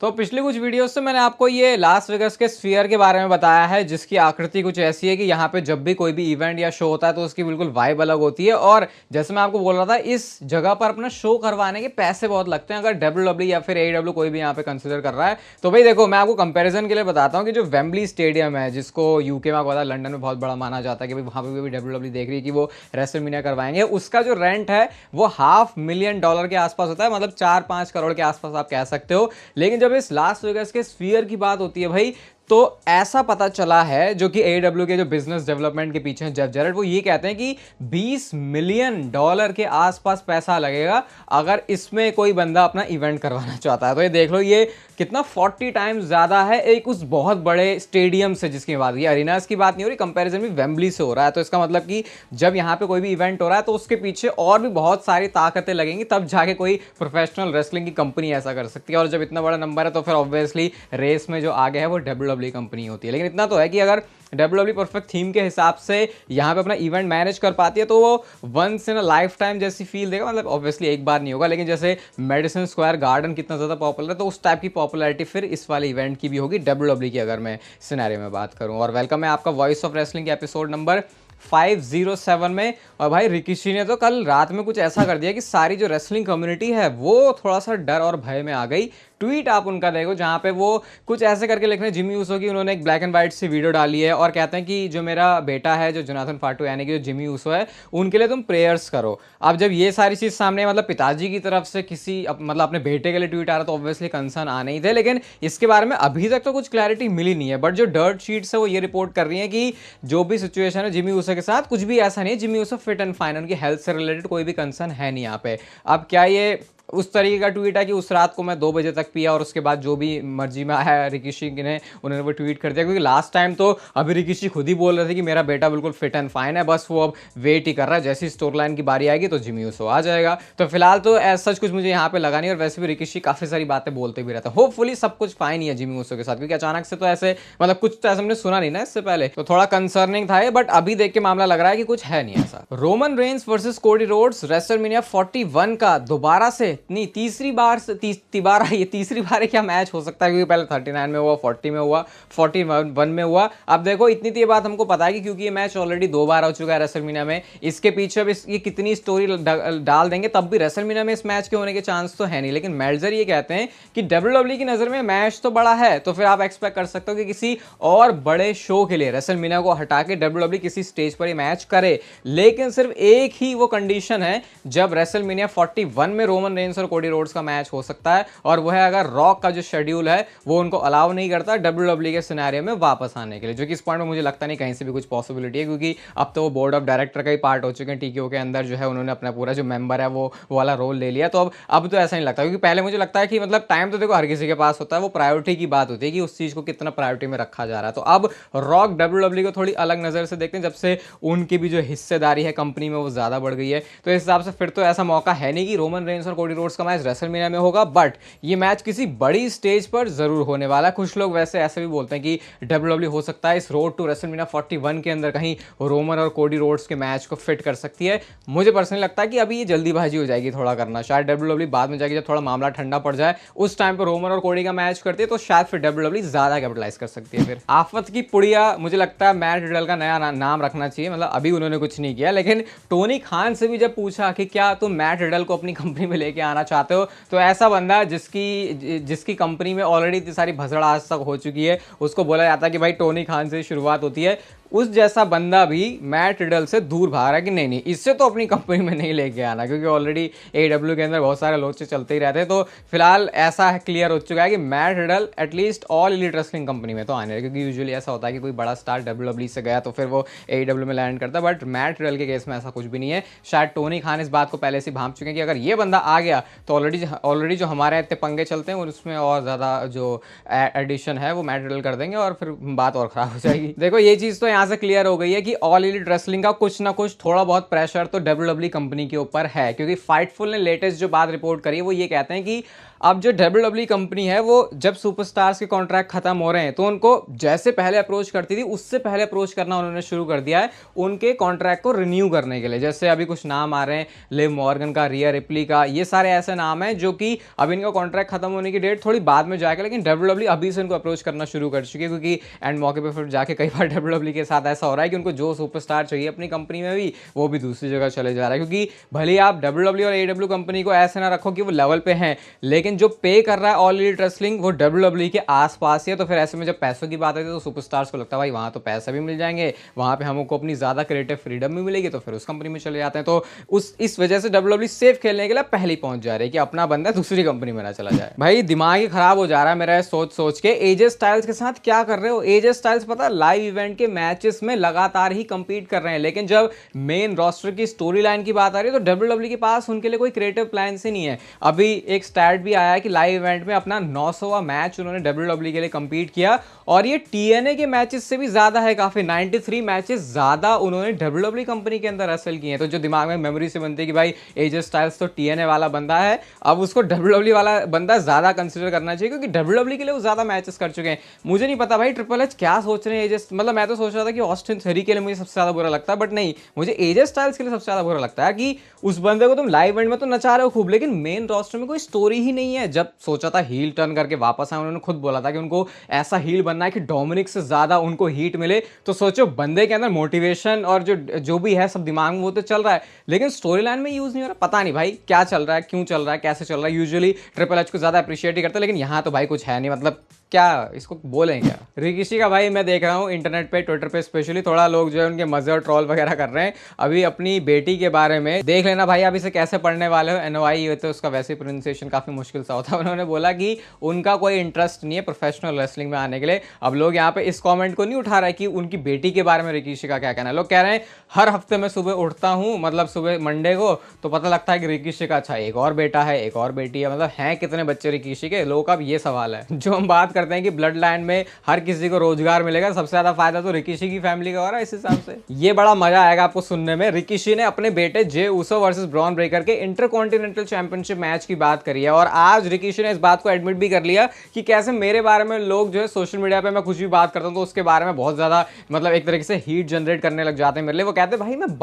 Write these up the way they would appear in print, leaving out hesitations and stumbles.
तो पिछले कुछ वीडियोस से मैंने आपको ये लास वेगास के स्फीयर के बारे में बताया है, जिसकी आकृति कुछ ऐसी है कि यहाँ पे जब भी कोई भी इवेंट या शो होता है तो उसकी बिल्कुल वाइब अलग होती है। और जैसे मैं आपको बोल रहा था, इस जगह पर अपना शो करवाने के पैसे बहुत लगते हैं। अगर डब्ल्यूडब्ल्यू या फिर एडब्ल्यू कोई भी यहाँ पे कंसिडर कर रहा है तो भाई देखो, मैं आपको कंपेरिजन के लिए बताता हूँ कि जो वेम्बली स्टेडियम है, जिसको यूके में आपको पता है लंदन में बहुत बड़ा माना जाता है कि भाई वहाँ पे भी डब्ल्यूडब्ल्यू देख रही है कि वो रेसलमेनिया करवाएंगे, उसका जो रेंट है वो $500,000 के आसपास होता है, मतलब 4-5 करोड़ के आसपास आप कह सकते हो। लेकिन जब इस लास वेगास के स्फीयर की बात होती है भाई, तो ऐसा पता चला है, जो कि एडब्ल्यू के जो बिजनेस डेवलपमेंट के पीछे हैं जेफ जैरेट, वो ये कहते हैं कि $20 मिलियन के आसपास पैसा लगेगा अगर इसमें कोई बंदा अपना इवेंट करवाना चाहता है। तो ये देख लो, ये कितना 40 टाइम्स ज्यादा है एक उस बहुत बड़े स्टेडियम से जिसकी बात, ये अरीनास की बात नहीं हो रही, कंपैरिजन भी वेम्बली से हो रहा है। तो इसका मतलब कि जब यहाँ पे कोई भी इवेंट हो रहा है तो उसके पीछे और भी बहुत सारी ताकतें लगेंगी, तब जाके कोई प्रोफेशनल रेसलिंग की कंपनी ऐसा कर सकती है। और जब इतना बड़ा नंबर है तो फिर ऑब्वियसली रेस में जो आगे है वो डब्ल्यूडब्ल्यू कंपनी होती है। लेकिन इतना तो है कि अगर डब्ल्यूडब्ल्यू परफेक्ट थीम के हिसाब से यहाँ पे अपना इवेंट मैनेज कर पाती है तो वो once in a lifetime जैसी फील देगा। मतलब ऑब्वियसली एक बार नहीं होगा, लेकिन जैसे मेडिसन स्क्वायर गार्डन कितना ज़्यादा पॉपुलर है, तो उस टाइप की पॉपुलैरिटी फिर इस वाले इवेंट की भी होगी डब्ल्यूडब्ल्यू की, अगर मैं सिनेरियो में बात करूँ। और वेलकम है आपका वॉइस ऑफ रेसलिंग के एपिसोड नंबर 507 में। और भाई रिकीशी ने तो कल रात में कुछ ऐसा कर दिया कि सारी जो रेसलिंग कम्युनिटी है वो थोड़ा सा डर और भय में आ गई। ट्वीट आप उनका देखो जहां पे वो कुछ ऐसे करके लिख रहे हैं, जिमी ऊसो की उन्होंने एक ब्लैक एंड व्हाइट सी वीडियो डाली है और कहते हैं कि जो मेरा बेटा है, जो जोनाथन फाटू यानी कि जो जिमी ऊसो है, उनके लिए तुम प्रेयर्स करो। अब जब ये सारी चीज़ सामने, मतलब पिताजी की तरफ से किसी मतलब अपने बेटे के लिए ट्वीट आ रहा, तो ऑब्वियसली कंसर्न आने ही थे। लेकिन इसके बारे में अभी तक तो कुछ क्लैरिटी मिली नहीं है। बट जो डर्ट शीट्स है वो ये रिपोर्ट कर रही है कि जो भी सिचुएशन है जिमी ऊसो के साथ, कुछ भी ऐसा नहीं है, Jimmy Uso fit and fine, उनकी हेल्थ से रिलेटेड कोई भी कंसर्न है नहीं यहाँ पे। अब क्या ये उस तरीके का ट्वीट है कि उस रात को मैं 2 बजे तक पिया और उसके बाद जो भी मर्जी में आया रिकीशी ने, उन्होंने वो ट्वीट कर दिया? क्योंकि लास्ट टाइम तो अभी रिकीशी खुद ही बोल रहे थे कि मेरा बेटा बिल्कुल फिट एंड फाइन है, बस वो अब वेट ही कर रहा है, जैसी स्टोरी लाइन की बारी आएगी तो जिमी ऊसो आ जाएगा। तो फिलहाल तो ऐसा सच कुछ मुझे यहाँ पे लगा नहीं। और वैसे भी रिकीशी काफी सारी बातें बोलते भी रहता है, होपफुली सब कुछ फाइन ही है जिमी ऊसो के साथ, क्योंकि अचानक से तो ऐसे मतलब कुछ तो ऐसा हमने सुना नहीं ना इससे पहले, तो थोड़ा कंसर्निंग था। बट अभी देख के मामला लग रहा है कि कुछ है नहीं ऐसा। Roman Reigns versus Cody Rhodes WrestleMania 41 का दोबारा से नहीं, तीसरी बार क्या मैच हो सकता है, क्योंकि पहले 39 में हुआ, 40 में हुआ, 41 में हुआ। अब देखो, इतनी तो ये बात हमको पता है कि क्योंकि ये मैच ऑलरेडी 2 बार हो चुका है रेसलमेनिया में, इसके पीछे अब ये कितनी स्टोरी डाल देंगे तब भी रेसलमेनिया में इस मैच के होने के चांस तो है नहीं। लेकिन मेल्जर ये कहते हैं कि डब्ल्यूडब्ल्यू की नजर में मैच तो बड़ा है, तो फिर आप एक्सपेक्ट कर सकते हो कि किसी और बड़े शो के लिए रेसलमेनिया को हटा के डब्ल्यूडब्ल्यू किसी स्टेज पर ये मैच करे। लेकिन सिर्फ एक ही वो कंडीशन है, जब रेसलमेनिया 41 में रोमन रेंस और कोडी रोड्स का मैच हो सकता है, और वो है अगर रॉक का जो शेड्यूल है वो उनको अलाउ नहीं करता डब्ल्यूडब्ल्यू के सिनेरियो में वापस आने के लिए, जो कि इस पॉइंट में मुझे लगता नहीं कहीं से भी कुछ पॉसिबिलिटी है, क्योंकि अब तो वो बोर्ड ऑफ डायरेक्टर का ही पार्ट हो चुके हैं टीकेओ के अंदर, जो है उन्होंने अपना पूरा जो मेंबर है वो वाला रोल ले लिया। तो अब तो ऐसा नहीं लगता, क्योंकि पहले मुझे लगता है कि मतलब टाइम तो देखो हर किसी के पास होता है, वो प्रायोरिटी की बात होती है कि उस चीज को कितना प्रायोरिटी में रखा जा रहा है। तो अब रॉक डब्ल्यूडब्ल्यू को थोड़ी अलग नजर से देखते हैं, जब से उनकी भी जो हिस्सेदारी है कंपनी में वो ज्यादा बढ़ गई है। तो इस हिसाब से फिर तो ऐसा मौका है नहीं कि रोमन रेंस और कोडी रोड्स का मैच रेसलमेनिया में होगा, बट ये मैच किसी बड़ी स्टेज पर जरूर होने वाला है। कुछ लोग वैसे ऐसे भी बोलते हैं कि डब्ल्यूडब्ल्यू हो सकता है इस रोड टू रेसलमेनिया 41 के अंदर कहीं रोमन और कोडी रोड्स के मैच को फिट कर सकती है। मुझे पर्सनली लगता है कि अभी ये जल्दीबाजी हो जाएगी थोड़ा करना, शायद डब्ल्यूडब्ल्यू बाद में जाएगी जब थोड़ा मामला ठंडा पड़ जाए, उस टाइम पर रोमन और कोडी का मैच करती है, तो शायद फिर डब्ल्यूडब्ल्यू ज्यादा कैपिटलाइज कर सकती है। फिर आफत की पुड़िया, मुझे लगता है मैट रिडल का नया नाम रखना चाहिए। मतलब अभी उन्होंने कुछ नहीं किया, लेकिन टोनी खान से भी जब पूछा कि क्या तुम मैट रिडल को अपनी कंपनी में लेके आना चाहते हो, तो ऐसा बंदा जिसकी कंपनी में ऑलरेडी इतनी सारी भसड़ आज तक हो चुकी है, उसको बोला जाता है कि भाई टोनी खान से शुरुआत होती है, उस जैसा बंदा भी मैट रिडल से दूर भाग रहा है कि नहीं इससे तो अपनी कंपनी में नहीं लेके आना, क्योंकि ऑलरेडी एडब्ल्यू के अंदर बहुत सारे लोचे चलते ही रहते हैं। तो फिलहाल ऐसा क्लियर हो चुका है कि Matt Riddle at least all elite wrestling company में तो आने रहे, क्योंकि यूजुअली ऐसा होता है कि कोई बड़ा स्टार डब्ल्यूडब्ल्यू से गया तो फिर वो एडब्ल्यू में लैंड करता है, बट मैट रिडल के केस में ऐसा कुछ भी नहीं है। शायद टोनी खान इस बात को पहले से भांप चुके हैं कि अगर ये बंदा आ गया तो ऑलरेडी जो हमारे इतने पंगे चलते हैं उसमें और ज़्यादा जो एडिशन है वो मैट रिडल कर देंगे और फिर बात और खराब हो जाएगी। देखो, ये चीज़ तो यहाँ से क्लियर हो गई है कि ऑल एलीट रेसलिंग का कुछ ना कुछ थोड़ा बहुत प्रेशर तो डब्ल्यूडब्ल्यू कंपनी के ऊपर है, क्योंकि फाइटफुल ने लेटेस्ट जो बात रिपोर्ट करी है वो ये कहते हैं कि अब जो WWE कंपनी है वो जब सुपरस्टार्स के कॉन्ट्रैक्ट खत्म हो रहे हैं तो उनको जैसे पहले अप्रोच करती थी उससे पहले अप्रोच करना उन्होंने शुरू कर दिया है उनके कॉन्ट्रैक्ट को रिन्यू करने के लिए। जैसे अभी कुछ नाम आ रहे हैं, लिव मॉर्गन का, रिया रिप्ली का, ये सारे ऐसे नाम हैं जो कि अब इनका कॉन्ट्रैक्ट खत्म होने की डेट थोड़ी बाद में जाएगा, लेकिन WWE अभी से इनको अप्रोच करना शुरू कर चुकी है, क्योंकि एंड मौके पे फिर जाके कई बार WWE के साथ ऐसा हो रहा है कि उनको जो सुपरस्टार चाहिए अपनी कंपनी में भी वो भी दूसरी जगह चले जा रहा है। क्योंकि भले आप WWE और AEW कंपनी को ऐसे ना रखो कि वो लेवल पे हैं, लेकिन जो पे कर रहा है ऑल एलीट रेसलिंग वो WWE के आसपास ही है। तो फिर ऐसे में जब पैसों की बात आती है तो सुपरस्टार्स को लगता है भाई वहां तो पैसे भी मिल जाएंगे, वहां पे हमको अपनी ज्यादा क्रिएटिव फ्रीडम भी मिलेगी, तो फिर उस कंपनी में चले जाते हैं। तो इस वजह से WWE सेफ खेलने के लिए पहले ही पहुंच जा रही है कि अपना बंदा दूसरी कंपनी में ना चला जाए। भाई दिमाग ही खराब हो जा रहा है मेरा सोच सोच के। एजे स्टाइल्स के साथ क्या कर रहे हो? एजे स्टाइल्स पता लाइव इवेंट के मैचेस में लगातार ही कंपीट कर रहे हैं, लेकिन जब मेन रोस्टर की स्टोरी लाइन की बात आ रही है तो WWE के पास उनके लिए कोई क्रिएटिव प्लान से नहीं है। अभी एक स्टैट भी आया है कि लाइव इवेंट में अपना 900वां मैच उन्होंने WWE के लिए कंपीट किया, और ये TNA के मैचेस से भी ज्यादा है काफी, 93 मैचेस ज्यादा उन्होंने WWE कंपनी के अंदर हासिल किए हैं। तो जो दिमाग में मेमोरी से बनती है कि भाई एजे स्टाइल्स तो TNA वाला बंदा है, अब उसको WWE वाला बंदा ज्यादा कंसिडर करना चाहिए, क्योंकि WWE के लिए वो ज्यादा मैचेस कर चुके हैं। मुझे नहीं पता भाई ट्रिपल एच क्या सोच रहे हैं एजे, मतलब मैं तो सोच रहा था कि ऑस्टिन थ्योरी के लिए मुझे सबसे ज्यादा बुरा लगता है, बट नहीं, मुझे एजे स्टाइल्स के लिए सबसे ज्यादा बुरा लगता है कि उस बंदे को तुम लाइव इवेंट में तो नचा रहे हो खूब, लेकिन मेन रोस्टर में कोई स्टोरी ही नहीं है। जब सोचा था हील टर्न करके वापस आए, उन्होंने खुद बोला था कि उनको ऐसा हील बनना है कि डोमिनिक से ज्यादा उनको हीट मिले। तो सोचो बंदे के अंदर मोटिवेशन और जो भी है सब दिमाग में वो तो चल रहा है, लेकिन स्टोरी लाइन में यूज नहीं हो रहा। पता नहीं भाई क्या चल रहा है, क्यों चल रहा है, कैसे चल रहा है। यूजुअली ट्रिपल एच को ज्यादा अप्रिशिएट ही करता है, लेकिन यहाँ तो भाई कुछ है नहीं, मतलब क्या इसको बोलें क्या। रिकिशी का भाई मैं देख रहा हूँ इंटरनेट पे, ट्विटर पे स्पेशली थोड़ा लोग जो है उनके मजे और ट्रोल वगैरह कर रहे हैं अभी अपनी बेटी के बारे में। देख लेना भाई आप इसे कैसे पढ़ने वाले हो, NOI तो उसका वैसे प्रोनाउंसिएशन काफी मुश्किल सा होता है। उन्होंने बोला कि उनका कोई इंटरेस्ट नहीं है प्रोफेशनल रेसलिंग में आने के लिए। अब लोग यहाँ पे इस कॉमेंट को नहीं उठा रहे कि उनकी बेटी के बारे में रिकिशी का क्या कहना है। लोग कह रहे हैं हर हफ्ते में सुबह उठता हूँ, मतलब सुबह मंडे को, तो पता लगता है कि रिकिशी का अच्छा एक और बेटा है, एक और बेटी है, मतलब हैं कितने बच्चे रिकिशी के। लोगों का अब ये सवाल है। जो हम बात करते हैं कि ब्लड लाइन में हर किसी को रोजगार मिलेगा, सबसे ज्यादा फायदा तो रिकिशी की फैमिली का हो रहा है। इस हिसाब से ये बड़ा मजा आएगा आपको सुनने में। रिकिशी ने अपने बेटे जे उसो वर्सेस ब्रॉन ब्रेकर के इंटरकॉन्टिनेंटल चैंपियनशिप मैच की बात करी है, और आज रिकिशी ने इस बात को एडमिट भी कर लिया कि कैसे मेरे बारे में लोग जो है सोशल मीडिया पे मैं कुछ भी बात करता हूं तो उसके बारे में बहुत ज्यादा मतलब एक तरीके से हीट जनरेट करने लग जाते हैं मेरे लिए। वो कहते हैं भाई मैं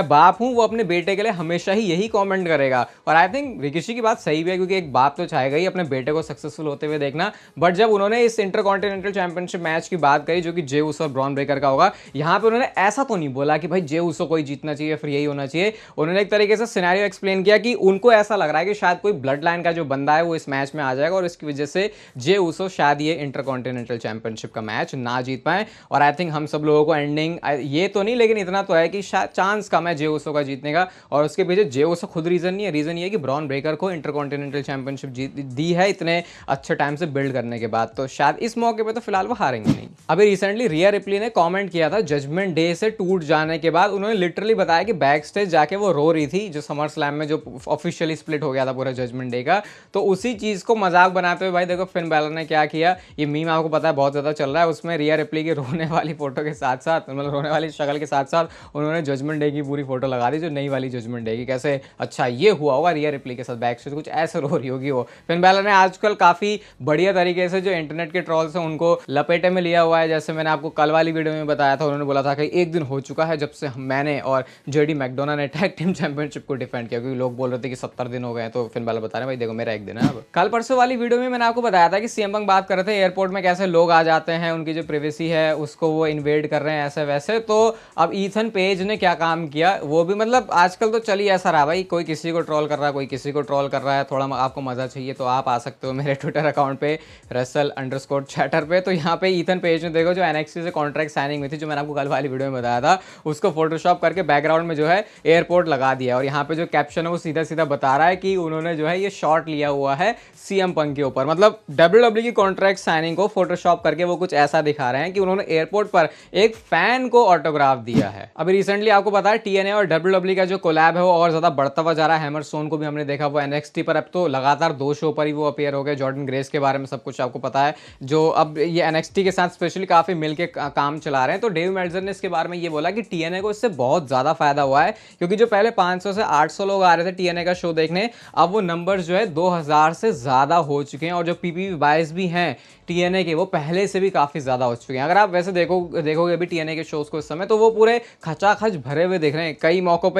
बाप हूं, वो अपने बेटे के लिए हमेशा ही यही कॉमेंट करेगा। और आई थिंक रिकिशी की बात सही भी है, क्योंकि एक बाप तो चाहेगा ही अपने बेटे को सक्सेसफुल होते हुए देखना। बट जब उन्होंने इस इंटरकॉन्टिनेंटल चैंपियनशिप मैच की बात करी जो कि जे उसो और ब्रॉन ब्रेकर का होगा, यहां पे उन्होंने ऐसा तो नहीं बोला कि भाई जे उसो को ही जीतना चाहिए फिर यही होना चाहिए। उन्होंने एक तरीके से सिनेरियो एक्सप्लेन किया कि उनको ऐसा लग रहा है कि शायद कोई ब्लड लाइन का जो बंदा है वो इस मैच में आ जाएगा, और इसकी वजह से जे उसो शायद ये इंटरकॉन्टिनेंटल चैंपियनशिप का मैच ना जीत पाए। और आई थिंक हम सब लोगों को एंडिंग ये तो नहीं, लेकिन इतना तो है कि शायद चांस कम है जे उसो का जीतने का। और उसके पीछे जे उसो खुद रीजन नहीं है, रीजन ये है कि ब्रॉन ब्रेकर को इंटरकॉन्टिनेंटल चैंपियनशिप दी है इतने अच्छे टाइम से बिल्ड करने के बाद, तो शायद इस मौके पे तो फिलहाल वो हारेंगे नहीं। अभी रिसेंटली रिया रिप्ली ने कमेंट किया था जजमेंट डे से टूट जाने के बाद, उन्होंने लिटरली बताया कि बैक स्टेज जाके वो रो रही थी जो समर स्लैम में जो ऑफिशियली स्प्लिट हो गया था पूरा जजमेंट डे का। तो उसी चीज को मजाक बनाते हुए भाई देखो फिन बैलर ने क्या किया, ये मीम आपको पता है बहुत ज्यादा चल रहा है। उसमें रिया रिप्ली की रोने वाली फोटो के साथ साथ, मतलब रोने वाली शक्ल के साथ साथ उन्होंने जजमेंट डे की पूरी फोटो लगा दी, जो नई वाली जजमेंट डे की। कैसे अच्छा ये हुआ होगा रिया रिप्ली के साथ बैक स्टेज, कुछ ऐसे रो रही होगी वो। फिन बैलर ने आजकल काफी बढ़िया तरीके से जो इंटरनेट के ट्रॉल्स हैं उनको लपेटे में लिया हुआ है। जैसे मैंने आपको कल वाली वीडियो में बताया था, उन्होंने बोला था कि एक दिन हो चुका है जब से मैंने और जेडी मैकडोना ने टैग टीम चैंपियनशिप को डिफेंड किया, क्योंकि लोग बोल रहे थे कि 70 दिन हो गए, तो फिन बैलर बता रहे हैं भाई देखो मेरा एक दिन है। अब कल परसों वाली वीडियो में मैंने आपको बताया था कि सीएम पंक बात कर रहे थे एयरपोर्ट में कैसे लोग आ जाते हैं, उनकी जो प्रिवेसी है उसको वो इन्वेड कर रहे हैं ऐसे वैसे। तो अब ईथन पेज ने क्या काम किया, वो भी मतलब आजकल तो चल ही ऐसा रहा भाई, कोई किसी को ट्रोल कर रहा है, कोई किसी को ट्रोल कर रहा है। थोड़ा आपको मजा चाहिए तो आप आ सकते हो मेरे ट्विटर अकाउंट पे wrestle_chatter पे। तो यहाँ पे ईथन पेज ने देखो जो NXT से कॉन्ट्रैक्ट साइनिंग हुई थी, जो मैंने आपको कल वाली वीडियो में बताया था, उसको फोटोशॉप करके बैकग्राउंड में जो है एयरपोर्ट लगा दिया। और यहाँ पे जो कैप्शन है वो सीधा सीधा बता रहा है कि उन्होंने जो है ये शॉट लिया हुआ है सीएम पंक के ऊपर। मतलब WWE की कॉन्ट्रैक्ट साइनिंग को फोटोशॉप करके वो कुछ ऐसा दिखा रहे हैं कि उन्होंने एयरपोर्ट पर एक फैन को ऑटोग्राफ दिया है। अभी रिसेंटली आपको पता है TNA और WWE का जो कोलैब है वो और ज्यादा बढ़ता हुआ जा रहा है। हैमर स्टोन को भी हमने देखा वो NXT पर, अब तो लगातार 2 शो पर ही वो अपीयर हो गए। जॉर्डन ग्रेस के बारे में सब कुछ कुछ आपको पता है, जो अब ये NXT के साथ स्पेशली काफ़ी मिलके काम चला रहे हैं। तो डेव मेल्जर ने इसके बारे में ये बोला कि TNA को इससे बहुत ज़्यादा फायदा हुआ है, क्योंकि जो पहले 500 से 800 लोग आ रहे थे TNA का शो देखने, अब वो नंबर्स जो है 2000 से ज़्यादा हो चुके हैं, और जो PPV बायस भी हैं TNA के, वो पहले से भी काफ़ी ज़्यादा हो चुके हैं। अगर आप वैसे देखोगे अभी TNA के शोज़ को इस समय, तो वो पूरे खचाखच भरे हुए दिख रहे हैं। कई मौक़ों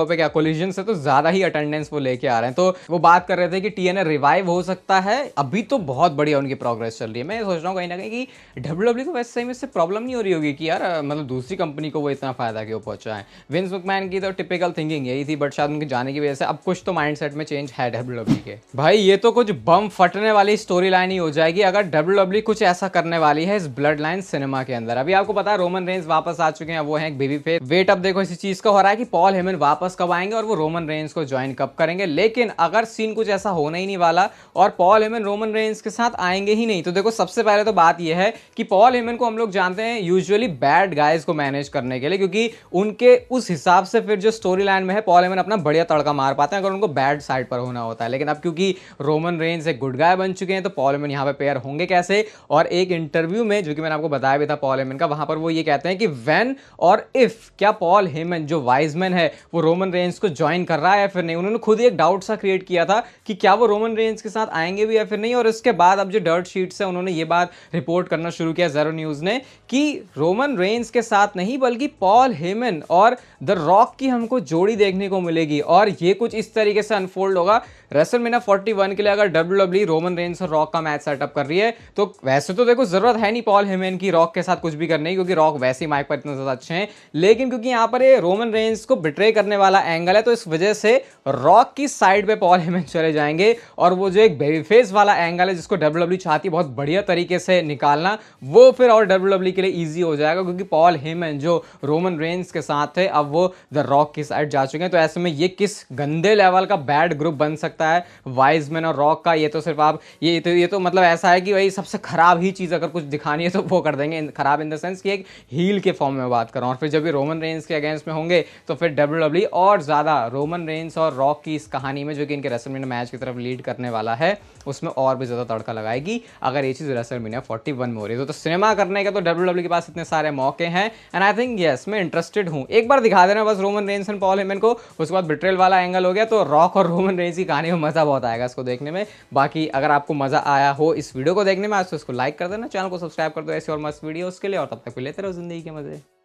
पे क्या कोलिजन से तो ज़्यादा ही अटेंडेंस वो लेके आ रहे हैं। तो वो बात कर रहे थे कि TNA रिवाइव हो सकता है, अभी तो बहुत बढ़िया उनकी प्रोग्रेस चल रही है। मैं सोच रहा हूँ कहीं ना कहीं कि WWE को वैसे सही में इससे प्रॉब्लम नहीं हो रही होगी कि यार मतलब दूसरी कंपनी को वो इतना फ़ायदा क्यों पहुँचा है। विंस मैकमैन की तो टिपिकल थिंकिंग यही थी, बट शायद उनके जाने की वजह से अब कुछ तो माइंडसेट में चेंज है WWE के। भाई ये तो कुछ बम फटने वाली स्टोरी लाइन ही हो जाएगी अगर WWE कुछ ऐसा करने वाली है इस ब्लड लाइन सिनेमा के अंदर। अभी आपको पता है रोमन रेंज वापस आ चुके हैं, वो है एक बेबी फेस। वेट अब देखो इसी चीज का हो रहा है कि पॉल हेमन वापस कब आएंगे और वो रोमन रेंज को ज्वाइन कब करेंगे। लेकिन अगर सीन कुछ ऐसा होने ही नहीं वाला और पॉल हेमन रोमन रेंज के साथ आएंगे ही नहीं, तो देखो सबसे पहले तो बात यह है कि पॉल हेमन को हम लोग जानते हैं यूजुअली बैड गाइज को मैनेज करने के लिए, क्योंकि उनके उस हिसाब से फिर जो स्टोरी लाइन में है पॉल हेमन अपना बढ़िया तड़का मार पाते हैं अगर उनको बैड साइड पर होना होता है। लेकिन अब क्योंकि रोमन रेंज एक गुड गाय बन चुके हैं, तो पॉल हेमन यहाँ पे पेयर होंगे कैसे। और एक इंटरव्यू में जो कि मैंने आपको बताया भी था पॉल हेमन का, वहां पर वो ये कहते हैं कि व्हेन और इफ क्या पॉल हेमन जो वाइजमैन है वो रोमन रेंज को ज्वाइन कर रहा है या फिर नहीं। उन्होंने खुद एक डाउट सा क्रिएट किया था कि क्या वो रोमन रेंज के साथ आएंगे भी या फिर नहीं। और इसके बाद अब जो डर्ट शीट्स है उन्होंने ये बात रिपोर्ट करना शुरू किया ज़ेरो न्यूज़ ने कि रोमन रेंज के साथ नहीं बल्कि पॉल हेमन और द रॉक की हमको जोड़ी देखने को मिलेगी। और ये कुछ इस तरीके से अनफोल्ड होगा रेसलमेनिया 41 के लिए। अगर WWE रोमन रेंज और रॉक का मैच सेटअप कर रही है, तो वैसे तो देखो जरूरत है नहीं पॉल हेमन की रॉक के साथ कुछ भी करने की, क्योंकि रॉक वैसे ही माइक पर इतने ज्यादा अच्छे हैं। लेकिन क्योंकि यहाँ पर ये रोमन रेंज को बिट्रे करने वाला एंगल है, तो इस वजह से रॉक की साइड पे पॉल हेमन चले जाएंगे। और वो जो एक बेबी फेस वाला एंगल है जिसको WWE चाहती बहुत बढ़िया तरीके से निकालना, वो फिर और WWE के लिए ईजी हो जाएगा, क्योंकि पॉल हेमन जो रोमन रेंज के साथ है अब वो द रॉक की साइड जा चुके हैं। तो ऐसे में ये किस गंदे लेवल का बैड ग्रुप बन सकता है वाइजमैन और रॉक का। ये तो सिर्फ आप ये तो मतलब ऐसा है कि भाई सबसे खराब ही चीज अगर कुछ दिखानी है तो वो कर देंगे। खराब इन द सेंस कि एक हील के फॉर्म में बात कर रहा हूं। और फिर जब ये रोमन रेंज के अगेंस्ट में होंगे तो फिर WWE और ज्यादा रोमन रेंज और रॉक की इस कहानी में जो कि इनके रेसलमेनिया मैच की तरफ लीड करने वाला है उसमें और भी ज्यादा तड़का लगाएगी अगर ये चीज रेसलमेनिया 41 में हो रही है। तो सिनेमा करने का तो WWE के पास इतने सारे मौके हैं एंड आई थिंक यस मैं इंटरेस्टेड हूं। एक बार दिखा देना बस Roman Reigns and Paul Heyman को, उसके बाद बिट्रेल वाला एंगल हो गया तो रॉक और रोमन रेंज की कहानी में मजा बहुत आएगा इसको देखने में। बाकी अगर आपको मजा आया हो इस वीडियो को देखने में आज तो इसको लाइक कर देना, चैनल को सब्सक्राइब कर दो ऐसी और मस्त वीडियोस के लिए, और तब तक लेते रहो जिंदगी के मजे।